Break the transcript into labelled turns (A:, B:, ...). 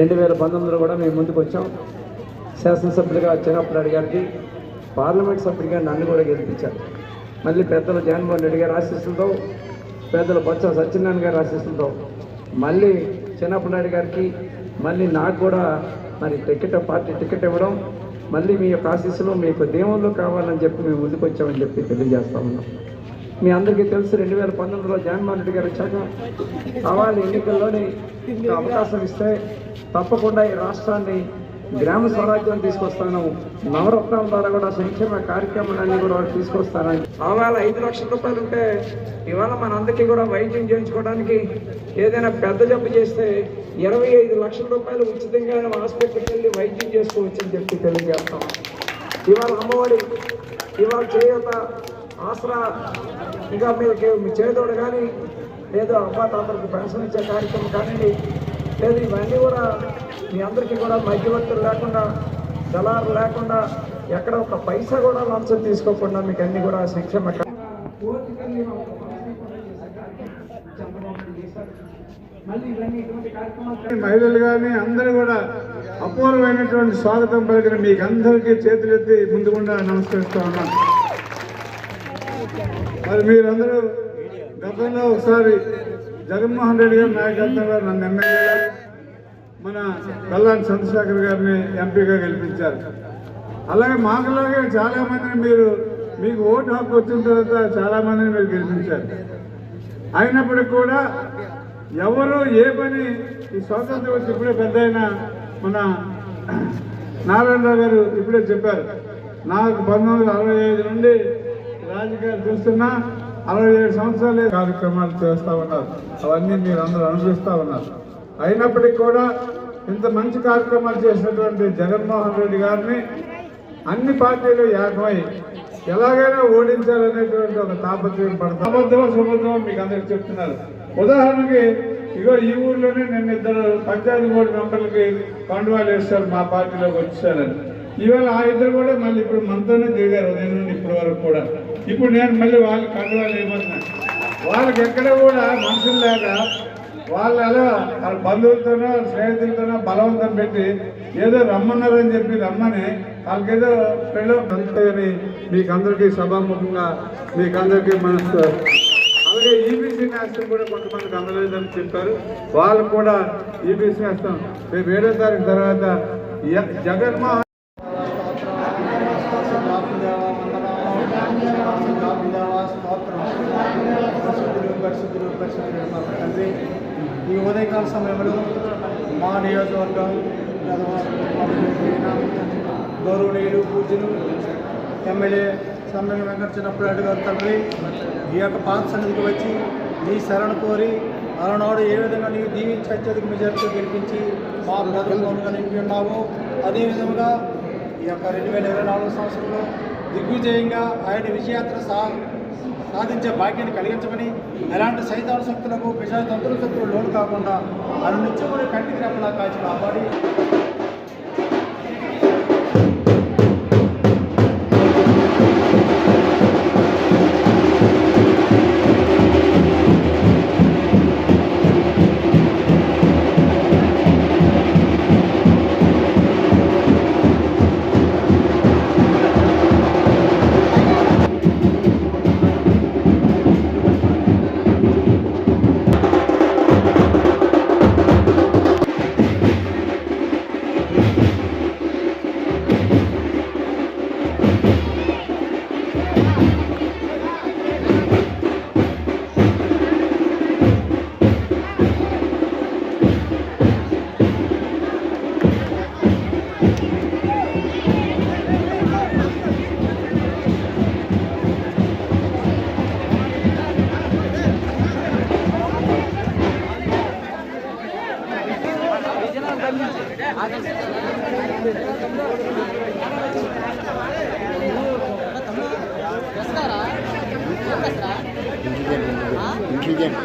A: 2019లో కూడా మేము ముందుకు వచ్చాం. శాసనసభ్యులుగా చిన్నప్పటి గారికి, పార్లమెంట్ సభ్యుడిగా నన్ను కూడా గెలిపించారు. మళ్ళీ పెద్దలు జగన్మోహన్ రెడ్డి గారి ఆశీస్సులతో, పెద్దలు బొత్స సత్యనారాయణ గారి ఆశీస్సులతో మళ్ళీ చిన్నప్పటి గారికి, మళ్ళీ నాకు కూడా మరి పార్టీ టికెట్ ఇవ్వడం, మళ్ళీ మీ యొక్క ఆశీస్సులు మీకు దేవుళ్ళు కావాలని చెప్పి మేము ముందుకు వచ్చామని చెప్పి తెలియజేస్తా ఉన్నాం. మీ అందరికీ తెలుసు 2019లో జగన్మోహన్ రెడ్డి గారు వచ్చాక కావాలి ఎన్నికల్లోనే అవకాశం ఇస్తే తప్పకుండా ఈ రాష్ట్రాన్ని గ్రామ స్వరాజ్యం తీసుకొస్తాను, నవరత్నాల ద్వారా కూడా సంక్షేమ కార్యక్రమాలన్నీ కూడా తీసుకొస్తానని. ఆవేళ 5 లక్షల రూపాయలు ఉంటే ఇవాళ మనందరికీ కూడా వైద్యం చేయించుకోవడానికి ఏదైనా పెద్ద జబ్బు చేస్తే 25 లక్షల రూపాయలు ఉచితంగా హాస్పిటల్కి వెళ్ళి వైద్యం చేసుకోవచ్చని చెప్పి తెలియజేస్తాం. ఇవాళ అమ్మఒడి, ఇవాళ చేయూత, ఆసరా, ఇంకా మీకు మీ చేదోడు కానీ లేదు అబ్బా తాతలకు పెన్షన్ ఇచ్చే కార్యక్రమం కానివ్వండి, లేదు ఇవన్నీ కూడా మీ అందరికీ కూడా మధ్యవర్తులు లేకుండా, దళారు లేకుండా, ఎక్కడ ఒక పైసా కూడా లంచం తీసుకోకుండా మీకు అన్ని కూడా సంక్షేమ
B: మహిళలు కానీ అందరూ కూడా అపూర్వమైనటువంటి స్వాగతం పలికిన మీకు అందరికీ చేతులెత్తి ముందుకుండా నమస్కరిస్తూ ఉన్నాను. మరి మీరందరూ గతంలో ఒకసారి జగన్మోహన్ రెడ్డి గారి నాయకత్వంలో నన్ను ఎమ్మెల్యేగా, మన కల్లాని చంద్రశేఖర్ గారిని ఎంపీగా గెలిపించారు. అలాగే మాకులాగే చాలామందిని మీకు ఓటు హక్కు వచ్చిన తర్వాత చాలామందిని మీరు గెలిపించారు. అయినప్పటికీ కూడా ఎవరు ఏ పని ఈ స్వాతంత్రం వచ్చి ఇప్పుడే పెద్ద మన నారాయణరావు గారు ఇప్పుడే చెప్పారు, నాకు 1965 నుండి రాజకీయాలు చూస్తున్నా 67 సంవత్సరాలే కార్యక్రమాలు చేస్తూ ఉన్నారు. అవన్నీ మీరు అందరూ అనుభవిస్తూ ఉన్నారు. అయినప్పటికీ కూడా ఇంత మంచి కార్యక్రమాలు చేసినటువంటి జగన్మోహన్ రెడ్డి గారిని అన్ని పార్టీలు ఏకమై ఎలాగైనా ఓడించాలనేటువంటి ఒక తాపత్రయం పడతాం. అబద్ధమో సుబద్ధమో మీకు అందరికి చెప్తున్నారు. ఉదాహరణకి ఇగో ఈ ఊర్లోనే నేను 2 పంచాయతీ బోర్డు మెంబర్లకి కండువాలు వేస్తారు, మా పార్టీలోకి వచ్చారని. ఇవాళ ఆ 2 కూడా మళ్ళీ ఇప్పుడు మనతోనే తిరిగారు ఉదయం నుండి ఇప్పటి వరకు కూడా. ఇప్పుడు నేను మళ్ళీ వాళ్ళకి కండువాలు వేయమన్నా. వాళ్ళకి ఎక్కడ కూడా మనుషులు లేక వాళ్ళ బంధువులతోనో స్నేహితులతోనో బలవంతం పెట్టి ఏదో రమ్మన్నారని చెప్పి రమ్మని వాళ్ళకేదో పెళ్ళని మీకు అందరికీ సభాముఖంగా మీకు అందరికీ మనసు. అలాగే ఈబీసీ నేస్తం కూడా కొంతమందికి అందలేదని చెప్పారు. వాళ్ళు కూడా ఈబీసీ నేస్తం రేపు 7వ తారీఖు తర్వాత జగన్మోహన్
C: తండ్రి, ఈ ఉదయకాల సమయంలో మా నియోజకవర్గం గౌరవనీయులు పూజ్యులు ఎమ్మెల్యే సమ్మెల వెంకట చిన్నప్పటి గారు తండ్రి ఈ యొక్క పాత సన్నిధికి వచ్చి నీ శరణ కోరి అలనాడు ఏ విధంగా నీవు దీవించి అత్యధిక మెజార్టీతో గెలిపించి మా ప్రజలను నింపి ఉన్నాము. అదేవిధంగా ఈ యొక్క 2024 సంవత్సరంలో దిగ్విజయంగా ఆయన విజయాత్ర సాధించే భాగ్యాన్ని కలిగించమని, ఎలాంటి సైతాను శక్తులకు పిశాచతంత్రుల శక్తులు లోను కాకుండా ఆయన నుంచి కూడా కంటికి రెప్పలా కాచి కాపాడి
D: ఇంటెలిజెంట్